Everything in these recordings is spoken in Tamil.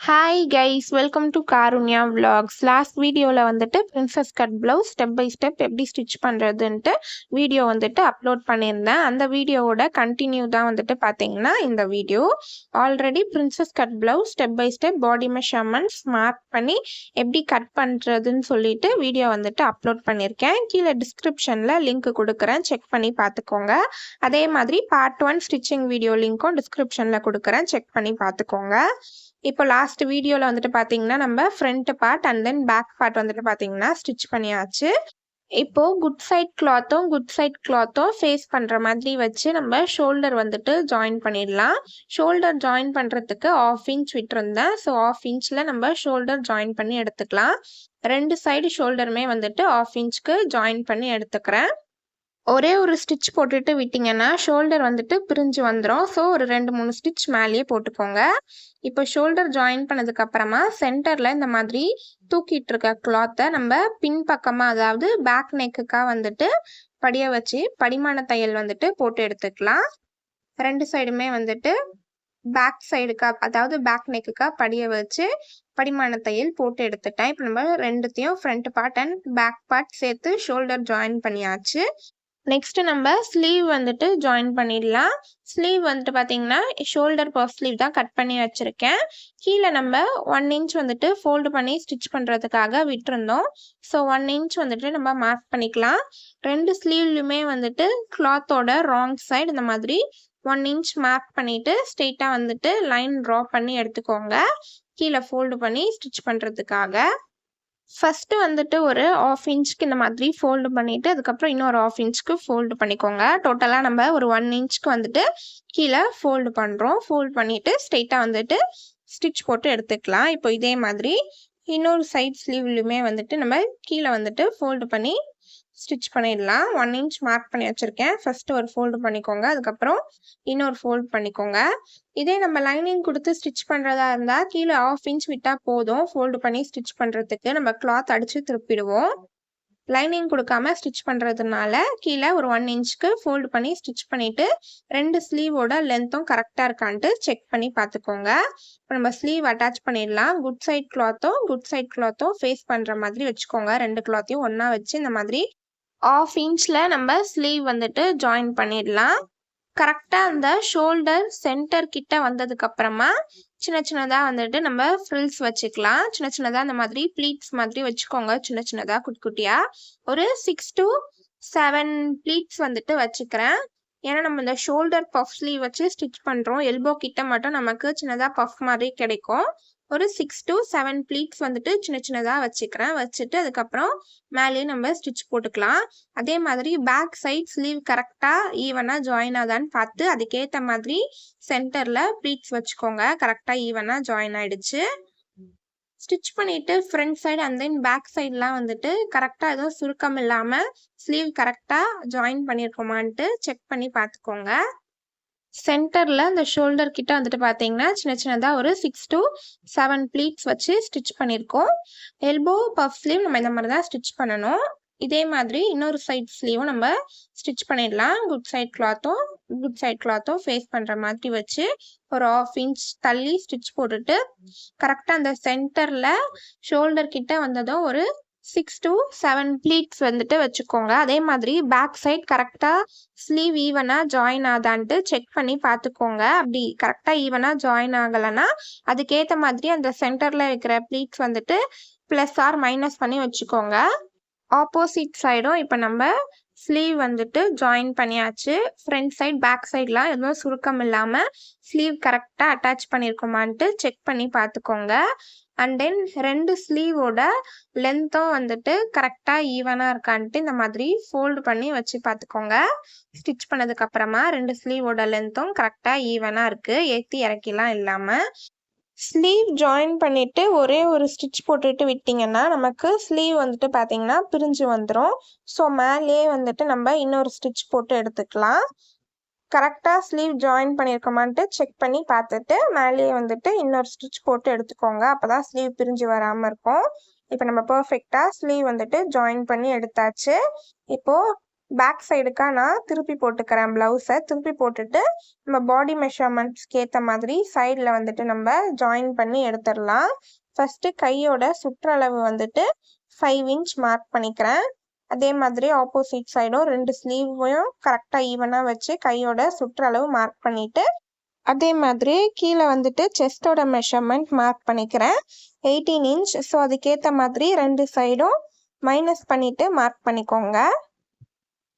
Hi guys, welcome to Karunya vlogs. Last வீடியோவில் வந்துட்டு princess cut blouse step by step எப்படி ஸ்டிச் பண்ணுறதுன்ட்டு வீடியோ வந்துட்டு அப்லோட் பண்ணியிருந்தேன். அந்த வீடியோவோட கண்டினியூ தான் வந்துட்டு பார்த்தீங்கன்னா இந்த video. Already princess cut blouse step by step body measurements mark பண்ணி எப்படி கட் பண்ணுறதுன்னு சொல்லிட்டு வீடியோ வந்துட்டு அப்லோட் பண்ணியிருக்கேன். கீழே டிஸ்கிரிப்ஷனில் லிங்க் கொடுக்குறேன், செக் பண்ணி பார்த்துக்கோங்க. அதே மாதிரி பார்ட் 1 ஸ்டிச்சிங் வீடியோ லிங்க்கும் டிஸ்கிரிப்ஷனில் கொடுக்குறேன், செக் பண்ணி பார்த்துக்கோங்க. இப்போ லாஸ்ட் வீடியோவில் வந்துட்டு பார்த்தீங்கன்னா நம்ம front part and then back part வந்துட்டு பார்த்தீங்கன்னா ஸ்டிச் பண்ணியாச்சு. இப்போ குட் சைட் கிளாத்தும் ஃபேஸ் பண்ணுற மாதிரி வச்சு நம்ம ஷோல்டர் வந்துட்டு ஜாயின் பண்ணிடலாம். ஷோல்டர் ஜாயின் பண்ணுறதுக்கு 1/2 இன்ச் விட்டுருந்தேன். ஸோ 1/2 இன்ச்சில் நம்ம ஷோல்டர் ஜாயின் பண்ணி எடுத்துக்கலாம். 2 சைடு ஷோல்டருமே வந்துட்டு 1/2 இன்ச்சுக்கு ஜாயின் பண்ணி எடுத்துக்கிறேன். ஒரே ஒரு ஸ்டிச் போட்டுட்டு விட்டிங்கன்னா ஷோல்டர் வந்துட்டு பிரிஞ்சு வந்துடும். ஸோ ஒரு 2-3 ஸ்டிச் மேலேயே போட்டுக்கோங்க. இப்போ ஷோல்டர் ஜாயின் பண்ணதுக்கு அப்புறமா சென்டரில் இந்த மாதிரி தூக்கிட்டு இருக்க கிளாத்தை நம்ம பின்பக்கமாக, அதாவது பேக் நெக்குக்காக வந்துட்டு படிய வச்சு படிமான தையல் வந்துட்டு போட்டு எடுத்துக்கலாம். 2 சைடுமே வந்துட்டு பேக் சைடுக்கா, அதாவது பேக் நெக்குக்கா படிய வச்சு படிமான தையல் போட்டு எடுத்துட்டேன். இப்போ நம்ம ரெண்டுத்தையும் front part and back part சேர்த்து ஷோல்டர் ஜாயின் பண்ணியாச்சு. நெக்ஸ்ட் நம்ம ஸ்லீவ் வந்துட்டு ஜாயின் பண்ணிடலாம். ஸ்லீவ் வந்துட்டு பார்த்தீங்கன்னா ஷோல்டர் பஃப் ஸ்லீவ் தான் கட் பண்ணி வச்சுருக்கேன். கீழே நம்ம 1 இன்ச் வந்துட்டு ஃபோல்டு பண்ணி ஸ்டிச் பண்ணுறதுக்காக விட்டுருந்தோம். ஸோ 1 இன்ச் வந்துட்டு நம்ம மார்க் பண்ணிக்கலாம். 2 ஸ்லீவ்லையுமே வந்துட்டு கிளாத்தோட ராங் சைடு இந்த மாதிரி 1 இன்ச் மார்க் பண்ணிவிட்டு ஸ்ட்ரெயிட்டாக வந்துட்டு லைன் ட்ரா பண்ணி எடுத்துக்கோங்க, கீழே ஃபோல்டு பண்ணி ஸ்டிச் பண்ணுறதுக்காக. ஃபஸ்ட்டு வந்துட்டு ஒரு 1/2 இன்ச்சுக்கு இந்த மாதிரி ஃபோல்டு பண்ணிவிட்டு அதுக்கப்புறம் இன்னொரு 1/2 இன்ச்சுக்கு ஃபோல்டு பண்ணிக்கோங்க. டோட்டலாக நம்ம ஒரு 1 இன்ச்சுக்கு வந்துட்டு கீழே ஃபோல்டு பண்ணுறோம். ஃபோல்டு பண்ணிவிட்டு ஸ்ட்ரெயிட்டாக வந்துட்டு ஸ்டிச் போட்டு எடுத்துக்கலாம். இப்போ இதே மாதிரி இன்னொரு சைட் ஸ்லீவ்லையுமே வந்துட்டு நம்ம கீழே வந்துட்டு ஃபோல்டு பண்ணி ஸ்டிச் பண்ணிடலாம். 1 இன்ச் மார்க் பண்ணி வச்சுருக்கேன். ஃபஸ்ட்டு ஒரு ஃபோல்டு பண்ணிக்கோங்க, அதுக்கப்புறம் இன்னொரு ஃபோல்டு பண்ணிக்கோங்க. இதே நம்ம லைனிங் கொடுத்து ஸ்டிச் பண்ணுறதா இருந்தால் கீழே 1/2 இன்ச் விட்டால் போதும். ஃபோல்டு பண்ணி ஸ்டிச் பண்ணுறதுக்கு நம்ம கிளாத் அடித்து திருப்பிடுவோம். லைனிங் கொடுக்காம ஸ்டிச் பண்ணுறதுனால கீழே ஒரு 1 இன்ச்சுக்கு ஃபோல்டு பண்ணி ஸ்டிச் பண்ணிவிட்டு 2 ஸ்லீவோட லென்த்தும் கரெக்டாக இருக்கான்ட்டு செக் பண்ணி பார்த்துக்கோங்க. இப்போ நம்ம ஸ்லீவ் அட்டாச் பண்ணிடலாம். குட் சைட் கிளாத்தும் ஃபேஸ் பண்ணுற மாதிரி வச்சுக்கோங்க. 2 கிளாத்தையும் ஒன்றா வச்சு இந்த மாதிரி 1/2 இன்ச்சில் நம்ம ஸ்லீவ் வந்துட்டு ஜாயின் பண்ணிடலாம். கரெக்டாக அந்த ஷோல்டர் சென்டர் கிட்ட வந்ததுக்கப்புறமா சின்னதாக வந்துட்டு நம்ம ஃப்ரில்ஸ் வச்சுக்கலாம். சின்னதாக அந்த மாதிரி ப்ளீட்ஸ் மாதிரி வச்சுக்கோங்க, சின்னதாக குட்டியாக. ஒரு 6 to 7 ப்ளீட்ஸ் வந்துட்டு வச்சுக்கிறேன். ஏன்னா நம்ம இந்த ஷோல்டர் பஃப் ஸ்லீவ் வச்சு ஸ்டிச் பண்ணுறோம். எல்போ கிட்ட மட்டும் நமக்கு சின்னதாக பஃப் மாதிரி கிடைக்கும். ஒரு 6 to 7 ப்ளீட்ஸ் வந்துட்டு சின்னதாக வச்சுக்கிறேன். வச்சுட்டு அதுக்கப்புறம் மேலேயே நம்ம ஸ்டிச் போட்டுக்கலாம். அதே மாதிரி பேக் சைட் ஸ்லீவ் கரெக்டாக ஈவனாக ஜாயின் ஆகுதான்னு பார்த்து அதுக்கேற்ற மாதிரி சென்டரில் ப்ளீட்ஸ் வச்சுக்கோங்க. கரெக்டாக ஈவனாக ஜாயின் ஆகிடுச்சு. ஸ்டிச் பண்ணிவிட்டு front side and then back சைட்லாம் வந்துட்டு கரெக்டாக எதுவும் சுருக்கம் இல்லாமல் ஸ்லீவ் கரெக்டாக ஜாயின் பண்ணியிருக்கோமான்ட்டு செக் பண்ணி பார்த்துக்கோங்க. சென்டரில் இந்த ஷோல்டர் கிட்ட வந்துட்டு பார்த்தீங்கன்னா சின்னதாக ஒரு 6 to 7 ப்ளீட்ஸ் வச்சு ஸ்டிச் பண்ணியிருக்கோம். எல்போ பஃப் ஸ்லீவ் நம்ம இந்த மாதிரி தான் ஸ்டிச் பண்ணணும். இதே மாதிரி இன்னொரு சைட் ஸ்லீவும் நம்ம ஸ்டிச் பண்ணிடலாம். குட் சைட் கிளாத்தும் ஃபேஸ் பண்ணுற மாதிரி வச்சு ஒரு 1/2 இன்ச் தள்ளி ஸ்டிச் போட்டுட்டு கரெக்டாக அந்த சென்டரில் ஷோல்டர் கிட்ட வந்ததும் ஒரு 6 to 7 ப்ளீட்ஸ் வந்துட்டு வச்சுக்கோங்க. அதே மாதிரி பேக் சைட் கரெக்டாக ஸ்லீவ் ஈவனாக ஜாயின் ஆகுதான்ட்டு செக் பண்ணி பார்த்துக்கோங்க. அப்படி கரெக்டாக ஈவனாக ஜாயின் ஆகலைன்னா அதுக்கேற்ற மாதிரி அந்த சென்டரில் இருக்கிற ப்ளீட்ஸ் வந்துட்டு ப்ளஸ் ஆர் மைனஸ் பண்ணி வச்சுக்கோங்க. ஆப்போசிட் சைடும் இப்போ நம்ம ஸ்லீவ் வந்துட்டு ஜாயின் பண்ணியாச்சு. ஃப்ரண்ட் சைட் பேக் சைட்லாம் எதுவும் சுருக்கம் இல்லாமல் ஸ்லீவ் கரெக்டாக அட்டாச் பண்ணியிருக்கோமான்ட்டு செக் பண்ணி பார்த்துக்கோங்க. அண்ட் தென் 2 ஸ்லீவோட லென்த்தும் வந்துட்டு கரெக்டாக ஈவனாக இருக்கான்ட்டு இந்த மாதிரி ஃபோல்டு பண்ணி வச்சு பார்த்துக்கோங்க. ஸ்டிச் பண்ணதுக்கப்புறமா 2 ஸ்லீவோட லென்த்தும் கரெக்டாக ஈவனாக இருக்குது, ஏற்றி இறக்கிலாம் இல்லாமல். ஸ்லீவ் ஜாயின் பண்ணிவிட்டு ஒரே ஒரு ஸ்டிச் போட்டுட்டு விட்டிங்கன்னா நமக்கு ஸ்லீவ் வந்துட்டு பார்த்தீங்கன்னா பிரிஞ்சு வந்துடும். ஸோ மேலேயே வந்துட்டு நம்ம இன்னொரு ஸ்டிச் போட்டு எடுத்துக்கலாம். கரெக்டாக ஸ்லீவ் ஜாயின் பண்ணியிருக்கோமான்ட்டு செக் பண்ணி பார்த்துட்டு மேலேயே வந்துட்டு இன்னொரு ஸ்டிச் போட்டு எடுத்துக்கோங்க. அப்போ தான் ஸ்லீவ் பிரிஞ்சு வராமல் இருக்கும். இப்போ நம்ம பர்ஃபெக்டாக ஸ்லீவ் வந்துட்டு ஜாயின் பண்ணி எடுத்தாச்சு. இப்போது பேக் சைடுக்கா நான் திருப்பி போட்டுக்கிறேன். ப்ளவுஸை திருப்பி போட்டுட்டு நம்ம பாடி மெஷர்மெண்ட்ஸ்க்கு ஏற்ற மாதிரி சைடில் வந்துட்டு நம்ம ஜாயின் பண்ணி எடுத்துடலாம். ஃபஸ்ட்டு கையோட சுற்றளவு வந்துட்டு 5 இன்ச் மார்க் பண்ணிக்கிறேன். அதே மாதிரி ஆப்போசிட் சைடும் 2 ஸ்லீவையும் கரெக்டாக ஈவனாக வச்சு கையோட சுற்றளவு மார்க் பண்ணிட்டு அதே மாதிரி கீழே வந்துட்டு செஸ்டோட மெஷர்மெண்ட் மார்க் பண்ணிக்கிறேன் 18 இன்ச். ஸோ அதுக்கேற்ற மாதிரி 2 சைடும் மைனஸ் பண்ணிவிட்டு மார்க் பண்ணிக்கோங்க.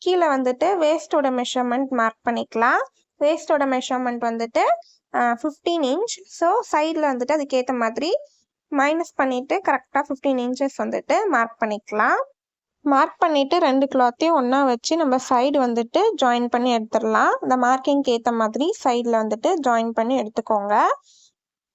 கீழே வந்துட்டு வேஸ்டோட மெஷர்மெண்ட் மார்க் பண்ணிக்கலாம். வேஸ்டோட மெஷர்மெண்ட் வந்துட்டு 15 இன்ச். ஸோ சைடில் வந்துட்டு அதுக்கேற்ற மாதிரி மைனஸ் பண்ணிவிட்டு கரெக்டாக 15 இன்ச்சஸ் வந்துட்டு மார்க் பண்ணிக்கலாம். மார்க் பண்ணிவிட்டு 2 கிளாத்தையும் ஒன்றா வச்சு நம்ம சைடு வந்துட்டு ஜாயின் பண்ணி எடுத்துடலாம். இந்த மார்க்கிங்க்கு ஏற்ற மாதிரி சைடில் வந்துட்டு ஜாயின் பண்ணி எடுத்துக்கோங்க.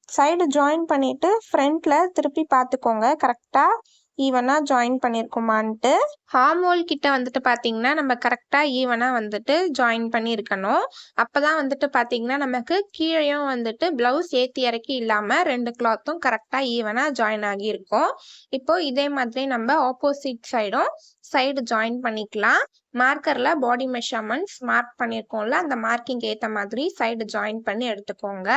சைடு ஜாயின் பண்ணிவிட்டு ஃப்ரண்ட்டில் திருப்பி பார்த்துக்கோங்க கரெக்டாக ஈவனாக ஜாயின் பண்ணியிருக்குமான்ட்டு. ஹார்மோல் கிட்ட வந்துட்டு பார்த்தீங்கன்னா நம்ம கரெக்டாக ஈவனாக வந்துட்டு ஜாயின் பண்ணியிருக்கணும். அப்போ தான் வந்துட்டு பார்த்தீங்கன்னா நமக்கு கீழேயும் வந்துட்டு ப்ளவுஸ் ஏற்றி இறக்கி இல்லாமல் 2 கிளாத்தும் கரெக்டாக ஈவனாக ஜாயின் ஆகியிருக்கும். இப்போது இதே மாதிரி நம்ம ஆப்போசிட் சைடும் சைடு ஜாயின் பண்ணிக்கலாம். மார்க்கரில் பாடி மெஷர்மெண்ட்ஸ் மார்க் பண்ணியிருக்கோம்ல, அந்த மார்க்கிங் ஏற்ற மாதிரி சைடு ஜாயின் பண்ணி எடுத்துக்கோங்க.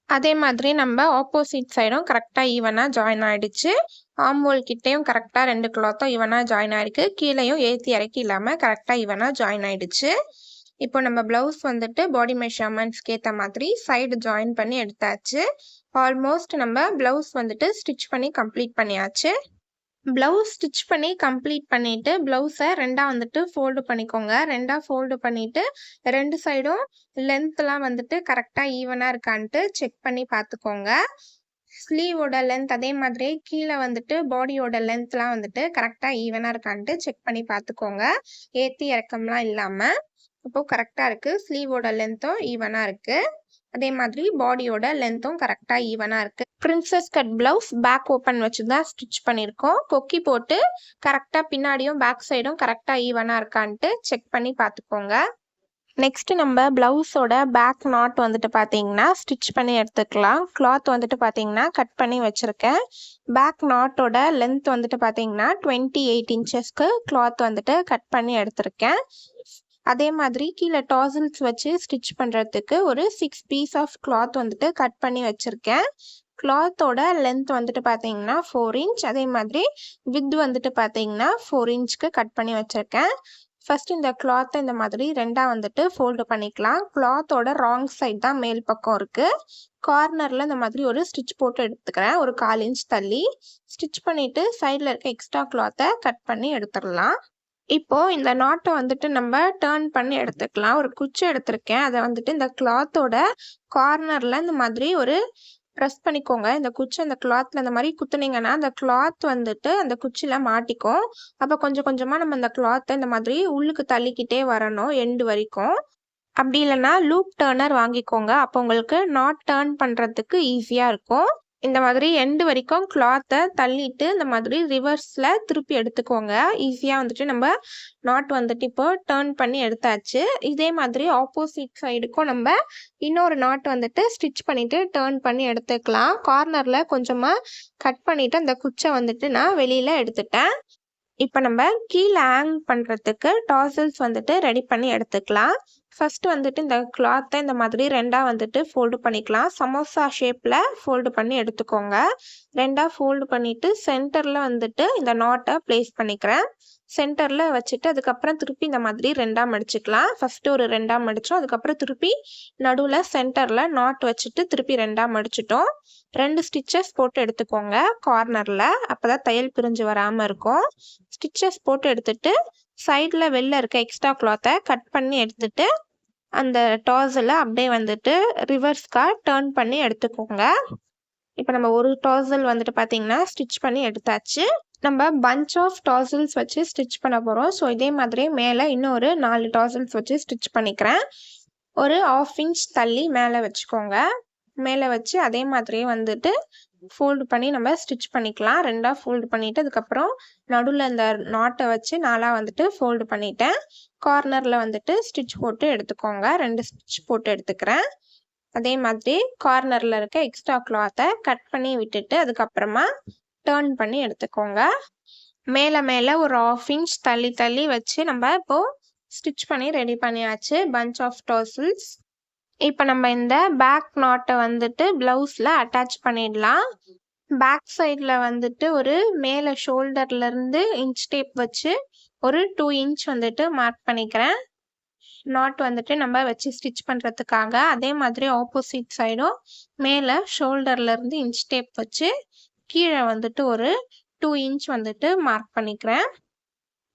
அதே மாதிரி நம்ம ஆப்போசிட் சைடும் கரெக்டாக ஈவனாக ஜாயின் ஆகிடுச்சு. ஆம்போல் கிட்டேயும் கரெக்டாக 2 கிளாத்தும் ஈவனாக ஜாயின் ஆகிருக்கு. கீழேயும் ஏற்றி இறக்கி இல்லாமல் கரெக்டாக ஈவனாக ஜாயின் ஆகிடுச்சு. இப்போ நம்ம ப்ளவுஸ் வந்துட்டு பாடி மெஷர்மெண்ட்ஸ்க்கு ஏற்ற மாதிரி சைடு ஜாயின் பண்ணி எடுத்தாச்சு. ஆல்மோஸ்ட் நம்ம ப்ளவுஸ் வந்துட்டு ஸ்டிச் பண்ணி கம்ப்ளீட் பண்ணியாச்சு. ப்ளவுஸ் ஸ்டிச் பண்ணி கம்ப்ளீட் பண்ணிவிட்டு ப்ளவுஸை 2ஆக வந்துட்டு ஃபோல்டு பண்ணிக்கோங்க. 2ஆக ஃபோல்டு பண்ணிவிட்டு 2 சைடும் லென்த்லாம் வந்துட்டு கரெக்டாக ஈவனாக இருக்கான்ட்டு செக் பண்ணி பார்த்துக்கோங்க. ஸ்லீவோட லென்த் அதே மாதிரி கீழே வந்துட்டு பாடியோட லென்த்லாம் வந்துட்டு கரெக்டாக ஈவனாக இருக்கான்ட்டு செக் பண்ணி பார்த்துக்கோங்க. ஏற்றி இறக்கம்லாம் இல்லாமல் இப்போது கரெக்டாக இருக்குது. ஸ்லீவோட லென்த்தும் ஈவனாக இருக்குது. அதே மாதிரி பாடியோட லென்த்தும் கரெக்டாக ஈவனாக இருக்குது. Princess cut blouse back open வச்சு தான் ஸ்டிச் பண்ணியிருக்கோம். கொக்கி போட்டு கரெக்டாக பின்னாடியும் பேக் சைடும் கரெக்டாக ஈவனாக இருக்கான்ட்டு செக் பண்ணி பார்த்துக்கோங்க. நெக்ஸ்ட் நம்ம ப்ளவுஸோட பேக் நாட் வந்துட்டு பார்த்தீங்கன்னா ஸ்டிச் பண்ணி எடுத்துக்கலாம். கிளாத் வந்துட்டு பார்த்தீங்கன்னா கட் பண்ணி வச்சுருக்கேன். பேக் நாட்டோட லென்த் வந்துட்டு பார்த்தீங்கன்னா 28 இன்ச்சஸ்க்கு கிளாத் வந்துட்டு கட் பண்ணி எடுத்திருக்கேன். அதே மாதிரி கீழே டாசல்ஸ் வச்சு ஸ்டிச் பண்ணுறதுக்கு ஒரு 6 பீஸ் ஆஃப் கிளாத் வந்துட்டு கட் பண்ணி வச்சுருக்கேன். கிளாத்தோட லென்த் வந்துட்டு பார்த்தீங்கன்னா 4 இன்ச். அதே மாதிரி வித் வந்துட்டு பார்த்தீங்கன்னா 4 இன்ச்சுக்கு கட் பண்ணி வச்சுருக்கேன். ஃபர்ஸ்ட் இந்த கிளாத்தை இந்த மாதிரி 2ஆக வந்துட்டு ஃபோல்டு பண்ணிக்கலாம். கிளாத்தோட ராங் சைட் தான் மேல் பக்கம் இருக்குது. கார்னரில் இந்த மாதிரி ஒரு ஸ்டிச் போட்டு எடுத்துக்கிறேன். ஒரு 1/4 இன்ச் தள்ளி ஸ்டிச் பண்ணிவிட்டு சைடில் இருக்க எக்ஸ்ட்ரா கிளாத்தை கட் பண்ணி எடுத்துடலாம். இப்போது இந்த நாட்டை வந்துட்டு நம்ம டர்ன் பண்ணி எடுத்துக்கலாம். ஒரு குச்சி எடுத்திருக்கேன். அதை வந்துட்டு இந்த கிளாத்தோட கார்னரில் இந்த மாதிரி ஒரு ப்ரெஸ் பண்ணிக்கோங்க. இந்த குச்சி அந்த கிளாத்தில் இந்த மாதிரி குத்துனீங்கன்னா அந்த கிளாத் வந்துட்டு அந்த குச்சியில் மாட்டிக்கும். அப்போ கொஞ்சம் கொஞ்சமாக நம்ம அந்த கிளாத்தை இந்த மாதிரி உள்ளுக்கு தள்ளிக்கிட்டே வரணும் எண்டு வரைக்கும். அப்படி இல்லைன்னா லூப் டர்னர் வாங்கிக்கோங்க. அப்போ உங்களுக்கு நாட் டர்ன் பண்ணுறதுக்கு ஈஸியாக இருக்கும். இந்த மாதிரி எண்டு வரைக்கும் கிளாத்தை தள்ளிட்டு இந்த மாதிரி ரிவர்ஸில் திருப்பி எடுத்துக்கோங்க. ஈஸியாக வந்துட்டு நம்ம நாட் வந்துட்டு இப்போ டர்ன் பண்ணி எடுத்தாச்சு. இதே மாதிரி ஆப்போசிட் சைடுக்கும் நம்ம இன்னொரு நாட் வந்துட்டு ஸ்டிச் பண்ணிவிட்டு டர்ன் பண்ணி எடுத்துக்கலாம். கார்னரில் கொஞ்சமாக கட் பண்ணிவிட்டு அந்த குச்சை வந்துட்டு நான் வெளியில் எடுத்துட்டேன். இப்போ நம்ம கீழே ஹேங் பண்ணுறதுக்கு டாசல்ஸ் வந்துட்டு ரெடி பண்ணி எடுத்துக்கலாம். ஃபர்ஸ்ட் வந்துட்டு இந்த கிளாத்தை இந்த மாதிரி 2ஆக வந்துட்டு ஃபோல்டு பண்ணிக்கலாம். சமோசா ஷேப்பில் ஃபோல்டு பண்ணி எடுத்துக்கோங்க. 2ஆக ஃபோல்டு பண்ணிவிட்டு சென்டரில் வந்துட்டு இந்த நாட்டை ப்ளேஸ் பண்ணிக்கிறேன். சென்டரில் வச்சுட்டு அதுக்கப்புறம் திருப்பி இந்த மாதிரி 2ஆக மடிச்சுக்கலாம். ஃபஸ்ட்டு ஒரு 2ஆக மடித்தோம். அதுக்கப்புறம் திருப்பி நடுவில் சென்டரில் நாட் வச்சுட்டு திருப்பி 2ஆக மடிச்சிட்டோம். 2 ஸ்டிச்சஸ் போட்டு எடுத்துக்கோங்க கார்னரில். அப்போ தான் தையல் பிரிஞ்சு வராமல் இருக்கும். ஸ்டிச்சஸ் போட்டு எடுத்துட்டு சைடில் வெளில இருக்க எக்ஸ்ட்ரா கிளாத்தை கட் பண்ணி எடுத்துட்டு அந்த டாஸில் அப்படியே வந்துட்டு ரிவர்ஸ்க்காக டர்ன் பண்ணி எடுத்துக்கோங்க. இப்போ நம்ம ஒரு டாசல் வந்துட்டு பார்த்தீங்கன்னா ஸ்டிச் பண்ணி எடுத்தாச்சு. நம்ம பஞ்ச் ஆஃப் டாசல்ஸ் வச்சு ஸ்டிச் பண்ண போகிறோம். ஸோ இதே மாதிரி மேலே இன்னும் ஒரு 4 டாசல்ஸ் வச்சு ஸ்டிச் பண்ணிக்கிறேன். ஒரு 1/2 இன்ச் தள்ளி மேலே வச்சுக்கோங்க. மேலே வச்சு அதே மாதிரியே வந்துட்டு ஃபோல்டு பண்ணி நம்ம ஸ்டிச் பண்ணிக்கலாம். 2ஆக ஃபோல்டு பண்ணிவிட்டு அதுக்கப்புறம் நடுவில் இந்த நாட்டை வச்சு 4ஆக வந்துட்டு ஃபோல்டு பண்ணிட்டேன். கார்னரில் வந்துட்டு ஸ்டிச் போட்டு எடுத்துக்கோங்க. 2 ஸ்டிச் போட்டு எடுத்துக்கிறேன். அதே மாதிரி கார்னரில் இருக்க எக்ஸ்ட்ரா கிளாத்தை கட் பண்ணி விட்டுட்டு அதுக்கப்புறமா டர்ன் பண்ணி எடுத்துக்கோங்க. மேலே ஒரு 1/2 இன்ச் தள்ளி வச்சு நம்ம இப்போ ஸ்டிச் பண்ணி ரெடி பண்ணியாச்சு பஞ்ச் ஆஃப் டாசல்ஸ். இப்போ நம்ம இந்த பேக் நாட்டை வந்துட்டு ப்ளவுஸில் அட்டாச் பண்ணிடலாம். பேக் சைடில் வந்துட்டு ஒரு மேலே ஷோல்டர்லேருந்து இன்ச் டேப் வச்சு ஒரு 2 இன்ச் வந்துட்டு மார்க் பண்ணிக்கிறேன். நாட் வந்துட்டு நம்ம வச்சு ஸ்டிச் பண்ணுறதுக்காக. அதே மாதிரி ஆப்போசிட் சைடும் மேலே ஷோல்டர்லேருந்து இன்ச் டேப் வச்சு கீழே வந்துட்டு ஒரு 2 இன்ச் வந்துட்டு மார்க் பண்ணிக்கிறேன்.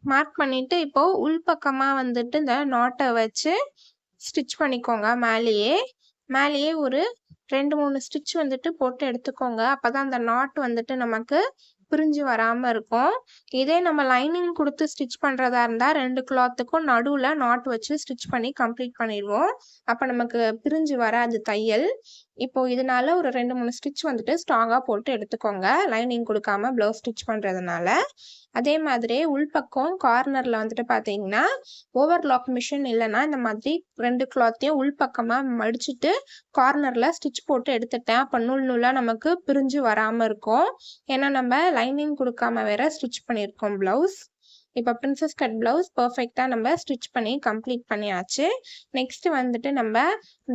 மார்க் பண்ணிவிட்டு இப்போது உள்பக்கமாக வந்துட்டு இந்த நாட்டை வச்சு ஸ்டிச் பண்ணிக்கோங்க. மேலேயே ஒரு 2-3 ஸ்டிச் வந்துட்டு போட்டு எடுத்துக்கோங்க. அப்போ தான் அந்த நாட் வந்துட்டு நமக்கு பிரிஞ்சு வராமல் இருக்கும். இதே நம்ம லைனிங் கொடுத்து ஸ்டிச் பண்ணுறதா இருந்தால் 2 கிளாத்துக்கும் நடுவில் நாட் வச்சு ஸ்டிச் பண்ணி கம்ப்ளீட் பண்ணிடுவோம். அப்போ நமக்கு பிரிஞ்சு வராது தையல். இப்போ இதனால ஒரு 2-3 ஸ்டிச் வந்துட்டு ஸ்ட்ராங்காக போட்டு எடுத்துக்கோங்க, லைனிங் கொடுக்காம ப்ளவுஸ் ஸ்டிச் பண்ணுறதுனால. அதே மாதிரி உள்பக்கம் கார்னரில் வந்துட்டு பார்த்தீங்கன்னா ஓவர்லாக் மிஷின் இல்லைன்னா இந்த மாதிரி 2 கிளாத்தையும் உள்பக்கமாக மடிச்சுட்டு கார்னரில் ஸ்டிச் போட்டு எடுத்துட்டேன். அப்போ நூலாக நமக்கு பிரிஞ்சு வராமல் இருக்கும். ஏன்னா நம்ம லைனிங் கொடுக்காம வேற ஸ்டிச் பண்ணியிருக்கோம் ப்ளவுஸ். இப்போ பிரின்சஸ் கட் ப்ளவுஸ் பர்ஃபெக்டாக நம்ம ஸ்டிச் பண்ணி கம்ப்ளீட் பண்ணியாச்சு. நெக்ஸ்ட் வந்துட்டு நம்ம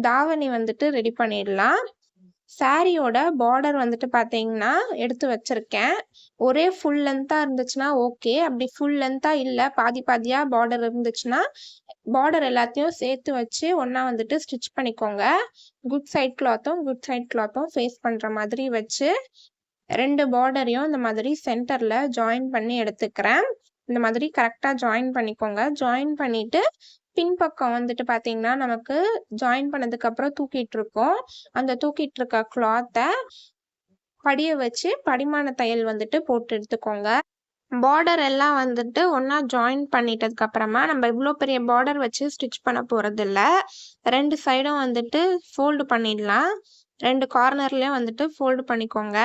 தாவணி வந்துட்டு ரெடி பண்ணிடலாம். சாரியோட பார்டர் வந்துட்டு பார்த்தீங்கன்னா எடுத்து வச்சிருக்கேன். ஒரே ஃபுல் லென்த்தாக இருந்துச்சுன்னா ஓகே. அப்படி ஃபுல் லென்த்தாக இல்லை, பாதியாக பார்டர் இருந்துச்சுன்னா பார்டர் எல்லாத்தையும் சேர்த்து வச்சு ஒன்றா வந்துட்டு ஸ்டிச் பண்ணிக்கோங்க. குட் சைட் கிளாத்தும் ஃபேஸ் பண்ணுற மாதிரி வச்சு 2 பார்டரையும் இந்த மாதிரி சென்டரில் ஜாயின் பண்ணி எடுத்துக்கிறேன். இந்த மாதிரி கரெக்டாக ஜாயின் பண்ணிக்கோங்க. ஜாயின் பண்ணிவிட்டு பின்பக்கம் வந்துட்டு பார்த்தீங்கன்னா நமக்கு ஜாயின் பண்ணதுக்கப்புறம் தூக்கிட்டு இருக்கோம். அந்த தூக்கிட்டு இருக்க கிளாத்தை படிய வச்சு படிமான தையல் வந்துட்டு போட்டு எடுத்துக்கோங்க. பார்டர் எல்லாம் வந்துட்டு ஒன்றா ஜாயின் பண்ணிட்டதுக்கு அப்புறமா நம்ம இவ்வளோ பெரிய பார்டர் வச்சு ஸ்டிச் பண்ண போகிறதில்ல. 2 சைடும் வந்துட்டு ஃபோல்டு பண்ணிடலாம். 2 கார்னர்லேயும் வந்துட்டு ஃபோல்டு பண்ணிக்கோங்க.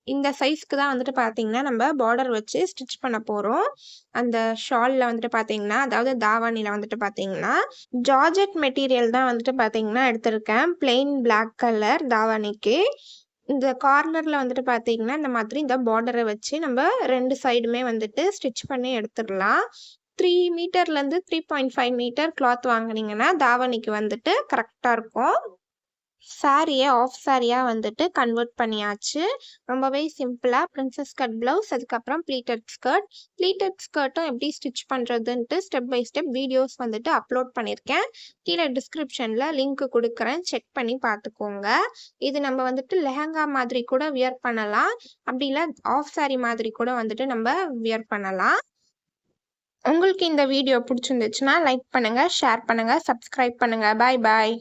இந்த சைஸ்க்கு தான் வந்துட்டு பார்த்தீங்கன்னா நம்ம பார்டர் வச்சு ஸ்டிச் பண்ண போகிறோம். அந்த ஷாலில் வந்துட்டு பார்த்தீங்கன்னா, அதாவது தாவாணியில் வந்துட்டு பார்த்தீங்கன்னா ஜார்ஜெட் மெட்டீரியல் தான் வந்துட்டு பார்த்தீங்கன்னா எடுத்திருக்கேன். பிளெயின் பிளாக் கலர் தாவாணிக்கு. இந்த கார்னரில் வந்துட்டு பார்த்தீங்கன்னா இந்த மாதிரி இந்த பார்டரை வச்சு நம்ம 2 சைடுமே வந்துட்டு ஸ்டிச் பண்ணி எடுத்துடலாம். 3 மீட்டர்லேருந்து 3.5 மீட்டர் கிளாத் வாங்கினீங்கன்னா தாவணிக்கு வந்துட்டு கரெக்டாக இருக்கும். சாரியை ஆஃப் சாரியாக வந்துட்டு கன்வெர்ட் பண்ணியாச்சு. ரொம்பவே சிம்பிளாக பிரின்சஸ் கட் ப்ளவுஸ், அதுக்கப்புறம் ப்ளீட்டட் ஸ்கர்ட்டும் எப்படி ஸ்டிச் பண்ணுறதுன்ட்டு ஸ்டெப் பை ஸ்டெப் வீடியோஸ் வந்துட்டு அப்லோட் பண்ணியிருக்கேன். கீழே டிஸ்கிரிப்ஷனில் லிங்க் கொடுக்குறேன், செக் பண்ணி பார்த்துக்கோங்க. இது நம்ம வந்துட்டு லெஹங்கா மாதிரி கூட வியர் பண்ணலாம், அப்படி இல்லை ஆஃப் சாரி மாதிரி கூட வந்துட்டு நம்ம வியர் பண்ணலாம். உங்களுக்கு இந்த வீடியோ பிடிச்சிருந்துச்சுன்னா லைக் பண்ணுங்கள், ஷேர் பண்ணுங்கள், சப்ஸ்கிரைப் பண்ணுங்கள். பாய்.